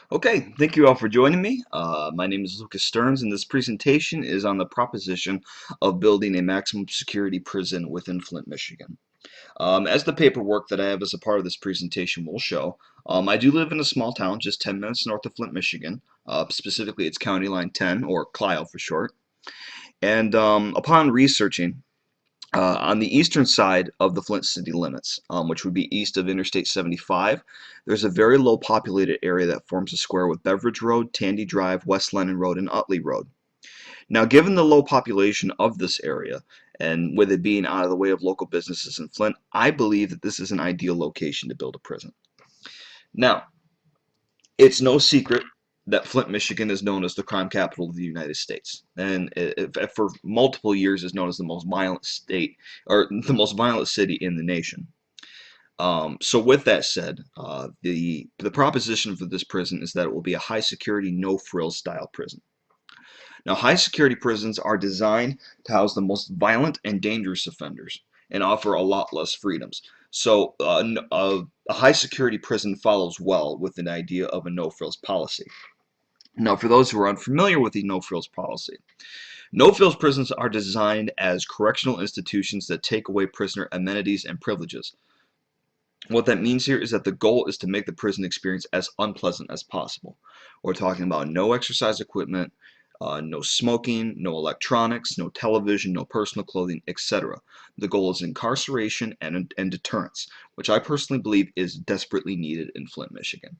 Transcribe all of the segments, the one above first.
Okay, thank you all for joining me. My name is Lucas Stearns, and this presentation is on the proposition of building a maximum security prison within Flint, Michigan. As the paperwork that I have as a part of this presentation will show, I do live in a small town just 10 minutes north of Flint, Michigan. Specifically, it's County Line 10, or Clio for short. And upon researching, on the eastern side of the Flint city limits, which would be east of Interstate 75, there's a very low populated area that forms a square with Beveridge Road, Tandy Drive, West Lennon Road, and Utley Road. Now, given the low population of this area, and with it being out of the way of local businesses in Flint, I believe that this is an ideal location to build a prison. Now, it's no secret that Flint, Michigan is known as the crime capital of the United States, and for multiple years is known as the most violent state or the most violent city in the nation. So with that said, the proposition for this prison is that it will be a high security, no frills style prison. Now, high security prisons are designed to house the most violent and dangerous offenders and offer a lot less freedoms. So, a high security prison follows well with an idea of a no frills policy. Now, for those who are unfamiliar with the no frills policy, no frills prisons are designed as correctional institutions that take away prisoner amenities and privileges. What that means here is that the goal is to make the prison experience as unpleasant as possible. We're talking about no exercise equipment, no smoking, no electronics, no television, no personal clothing, etc. The goal is incarceration and deterrence, which I personally believe is desperately needed in Flint, Michigan.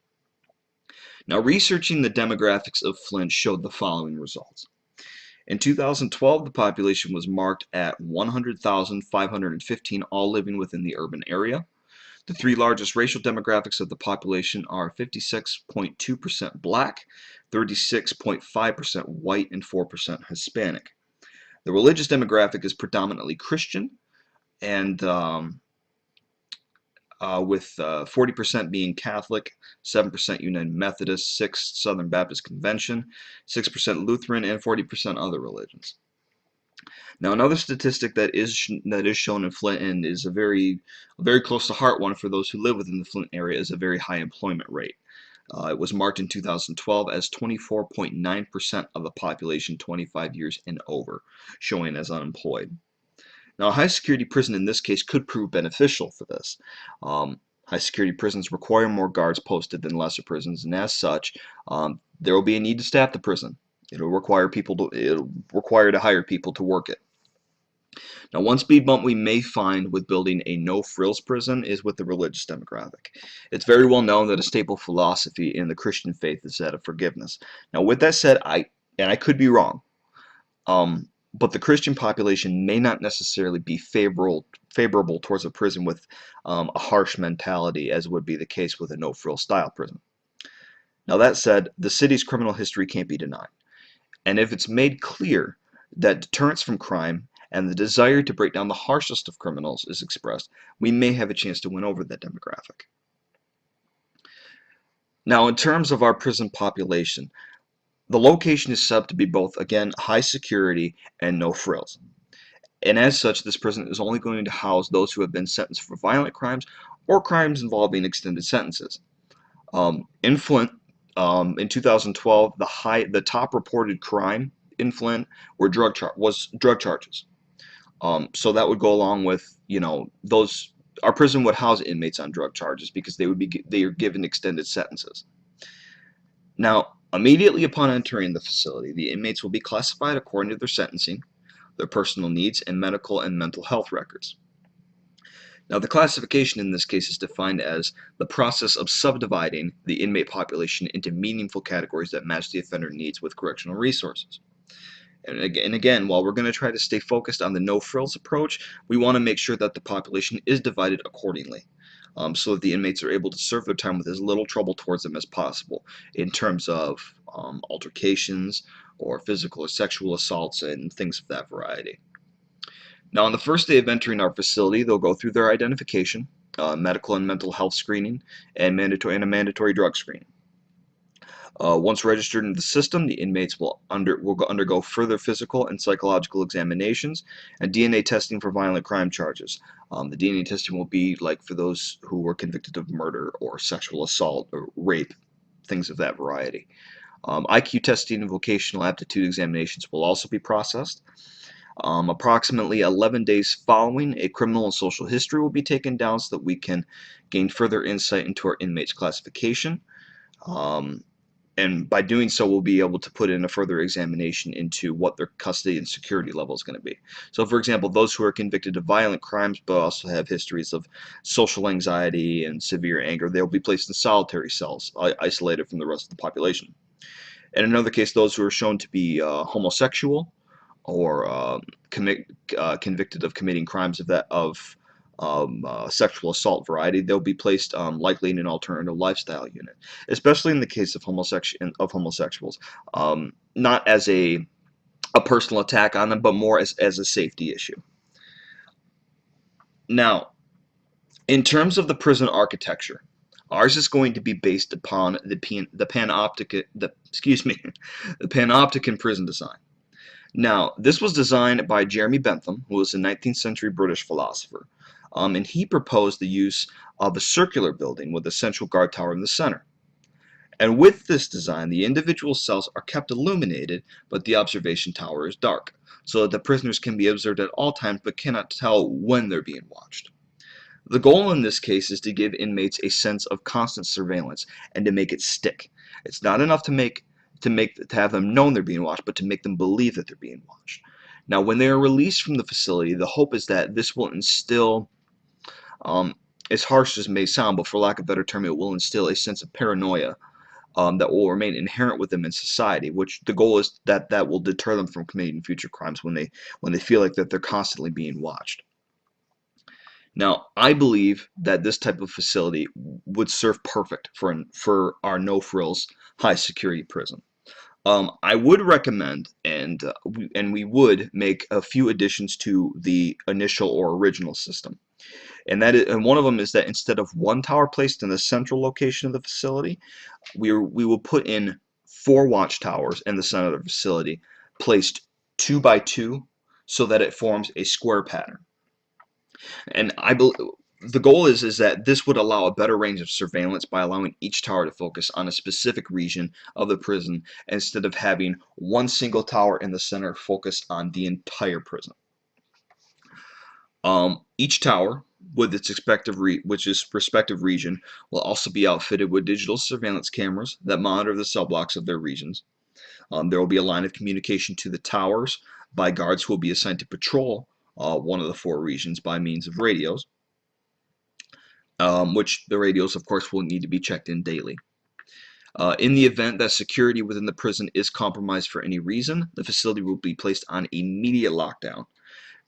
Now, researching the demographics of Flint showed the following results. In 2012, the population was marked at 100,515, all living within the urban area. The three largest racial demographics of the population are 56.2% black, 36.5% white, and 4% Hispanic. The religious demographic is predominantly Christian, and with 40% being Catholic, 7% United Methodist, 6 Southern Baptist Convention, 6% Lutheran, and 40% other religions. Now, another statistic that is shown in Flint and is a very close to heart one for those who live within the Flint area is a very high employment rate. It was marked in 2012 as 24.9% of the population 25 years and over, showing as unemployed. Now, a high security prison in this case could prove beneficial for this. High security prisons require more guards posted than lesser prisons, and as such, there will be a need to staff the prison. It'll require to hire people to work it. Now, one speed bump we may find with building a no-frills prison is with the religious demographic. It's very well known that a staple philosophy in the Christian faith is that of forgiveness. Now, with that said, I could be wrong, but the Christian population may not necessarily be favorable towards a prison with a harsh mentality, as would be the case with a no-frills style prison. Now, that said, the city's criminal history can't be denied. And if it's made clear that deterrence from crime and the desire to break down the harshest of criminals is expressed, we may have a chance to win over that demographic. Now, in terms of our prison population, the location is set up to be both, again, high security and no frills. And as such, this prison is only going to house those who have been sentenced for violent crimes or crimes involving extended sentences. In Flint, in 2012, the top reported crime in Flint was drug charges. So that would go along with, those our prison would house inmates on drug charges because they are given extended sentences. Now, immediately upon entering the facility, the inmates will be classified according to their sentencing, their personal needs, and medical and mental health records. Now, the classification in this case is defined as the process of subdividing the inmate population into meaningful categories that match the offender needs with correctional resources. And again, while we're going to try to stay focused on the no frills approach, we want to make sure that the population is divided accordingly, so that the inmates are able to serve their time with as little trouble towards them as possible in terms of altercations or physical or sexual assaults and things of that variety. Now, on the first day of entering our facility, they'll go through their identification, medical and mental health screening, and a mandatory drug screening. Once registered in the system, the inmates will undergo further physical and psychological examinations and DNA testing for violent crime charges. The DNA testing will be like for those who were convicted of murder or sexual assault or rape. things of that variety. IQ testing and vocational aptitude examinations will also be processed. Approximately 11 days following, a criminal and social history will be taken down so that we can gain further insight into our inmates' classification. Um, and by doing so, we'll be able to put in a further examination into what their custody and security level is going to be. So, for example, those who are convicted of violent crimes but also have histories of social anxiety and severe anger, they'll be placed in solitary cells, isolated from the rest of the population. In another case, those who are shown to be homosexual or convicted of committing crimes of sexual assault variety, they'll be placed likely in an alternative lifestyle unit, especially in the case of homosexuals, not as a personal attack on them, but more as a safety issue. Now, in terms of the prison architecture, ours is going to be based upon the panopticon prison design. Now, this was designed by Jeremy Bentham, who was a 19th century British philosopher, and he proposed the use of a circular building with a central guard tower in the center. And with this design, the individual cells are kept illuminated, but the observation tower is dark, so that the prisoners can be observed at all times but cannot tell when they're being watched. The goal in this case is to give inmates a sense of constant surveillance and to make it stick. It's not enough to have them know they're being watched, but to make them believe that they're being watched. Now, when they are released from the facility, the hope is that this will instill, um, as harsh as it may sound, but for lack of a better term, it will instill a sense of paranoia that will remain inherent with them in society. Which the goal is that will deter them from committing future crimes when they feel like that they're constantly being watched. Now, I believe that this type of facility would serve perfect for our no-frills, high-security prison. I would recommend, and we would make a few additions to the initial or original system, and one of them is that instead of one tower placed in the central location of the facility, we will put in 4 watchtowers in the center of the facility, placed 2 by 2, so that it forms a square pattern. And the goal is that this would allow a better range of surveillance by allowing each tower to focus on a specific region of the prison instead of having one single tower in the center focused on the entire prison. Each tower, with its respective region, will also be outfitted with digital surveillance cameras that monitor the cell blocks of their regions. There will be a line of communication to the towers by guards who will be assigned to patrol one of the 4 regions by means of radios, which the radios, of course, will need to be checked in daily. In the event that security within the prison is compromised for any reason, the facility will be placed on immediate lockdown.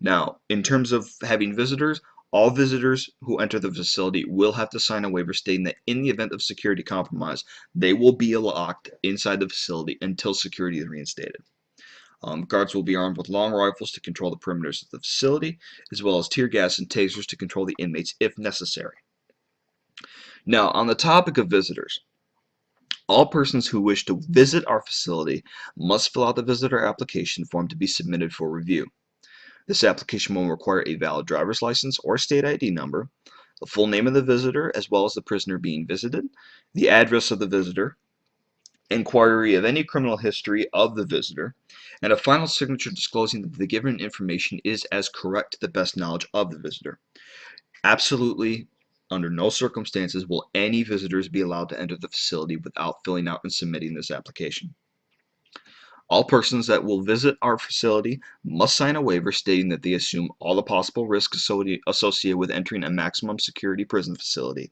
Now, in terms of having visitors, all visitors who enter the facility will have to sign a waiver stating that in the event of security compromise, they will be locked inside the facility until security is reinstated. Guards will be armed with long rifles to control the perimeters of the facility, as well as tear gas and tasers to control the inmates if necessary. Now, on the topic of visitors, all persons who wish to visit our facility must fill out the visitor application form to be submitted for review. This application will require a valid driver's license or state ID number, the full name of the visitor as well as the prisoner being visited, the address of the visitor, inquiry of any criminal history of the visitor, and a final signature disclosing that the given information is as correct to the best knowledge of the visitor. Absolutely, under no circumstances will any visitors be allowed to enter the facility without filling out and submitting this application. All persons that will visit our facility must sign a waiver stating that they assume all the possible risks associated with entering a maximum security prison facility,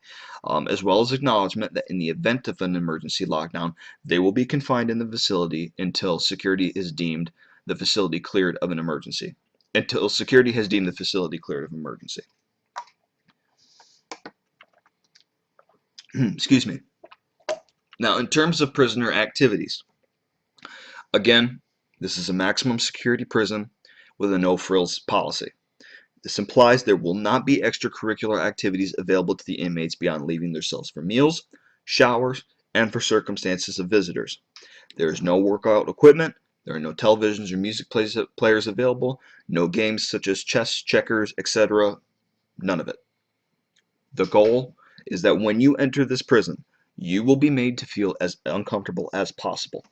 as well as acknowledgement that in the event of an emergency lockdown, they will be confined in the facility until security is deemed the facility cleared of an emergency. Until security has deemed the facility cleared of emergency. Excuse me. Now, in terms of prisoner activities, again, this is a maximum security prison with a no-frills policy. This implies there will not be extracurricular activities available to the inmates beyond leaving their cells for meals, showers, and for circumstances of visitors. There is no workout equipment, there are no televisions or music players available, no games such as chess, checkers, etc., none of it. The goal is that when you enter this prison, You will be made to feel as uncomfortable as possible.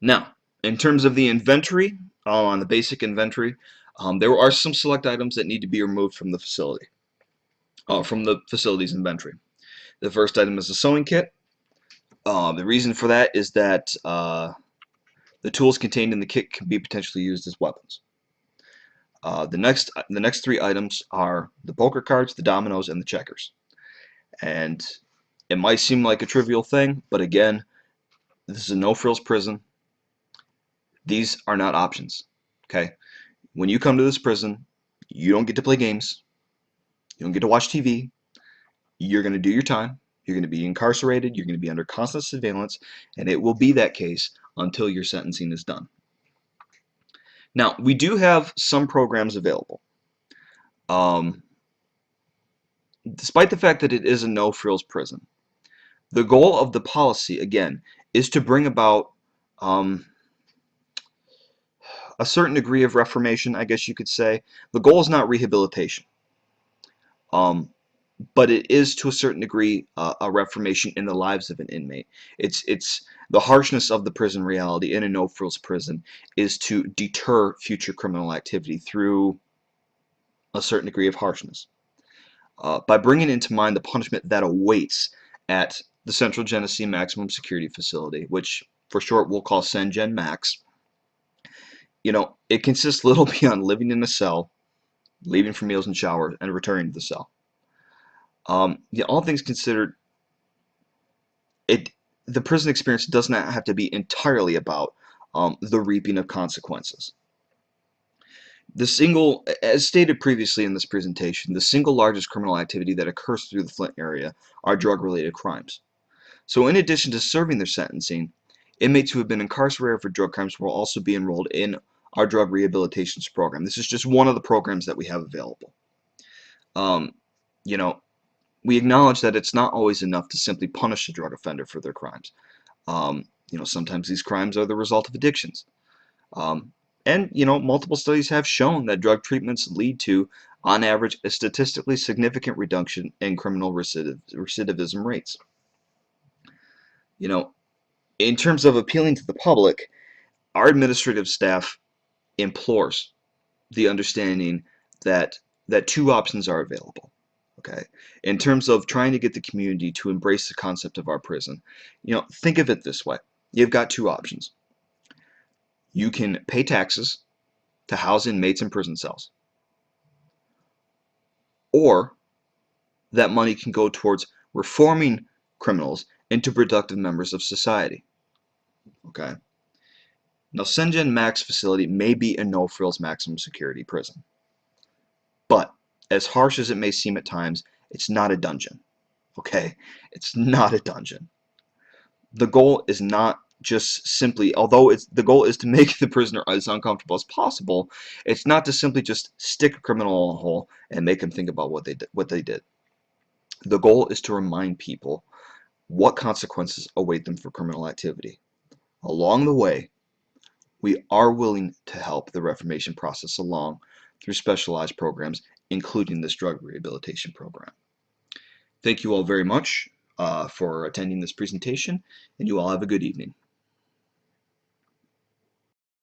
Now, in terms of the inventory, on the basic inventory, there are some select items that need to be removed from the facility, from the facility's inventory. The first item is the sewing kit. The reason for that is that the tools contained in the kit can be potentially used as weapons. The next three items are the poker cards, the dominoes, and the checkers. And it might seem like a trivial thing, but again, this is a no-frills prison. These are not options. Okay? When you come to this prison, you don't get to play games. You don't get to watch TV. You're going to do your time. You're going to be incarcerated. You're going to be under constant surveillance, and it will be that case until your sentencing is done. Now, we do have some programs available. Um, Despite the fact that it is a no-frills prison, the goal of the policy, again, is to bring about um, a certain degree of reformation, I guess you could say. The goal is not rehabilitation, um, but it is to a certain degree a reformation in the lives of an inmate. It's the harshness of the prison reality in a no-frills prison is to deter future criminal activity through a certain degree of harshness. By bringing into mind the punishment that awaits at the Central Genesee Maximum Security Facility, which for short we'll call CenGen Max. It consists little beyond living in a cell, leaving for meals and showers, and returning to the cell. All things considered, the prison experience does not have to be entirely about the reaping of consequences. As stated previously in this presentation, the single largest criminal activity that occurs through the Flint area are drug-related crimes. So in addition to serving their sentencing, inmates who have been incarcerated for drug crimes will also be enrolled in our drug rehabilitation program. This is just one of the programs that we have available. Um, you know, we acknowledge that it's not always enough to simply punish a drug offender for their crimes. Sometimes these crimes are the result of addictions. Um, and multiple studies have shown that drug treatments lead to, on average, a statistically significant reduction in criminal recidivism rates. You know, in terms of appealing to the public, our administrative staff implores the understanding that two options are available. Okay, in terms of trying to get the community to embrace the concept of our prison, think of it this way: you've got two options. You can pay taxes to house inmates in prison cells, or that money can go towards reforming criminals into productive members of society. Okay. Now, CenGen Max facility may be a no-frills maximum security prison, but as harsh as it may seem at times, it's not a dungeon. Okay, it's not a dungeon. The goal is not just simply, although the goal is to make the prisoner as uncomfortable as possible, it's not to simply just stick a criminal in a hole and make them think about what they did. The goal is to remind people what consequences await them for criminal activity. Along the way, we are willing to help the reformation process along through specialized programs, including this drug rehabilitation program. Thank you all very much for attending this presentation, and you all have a good evening.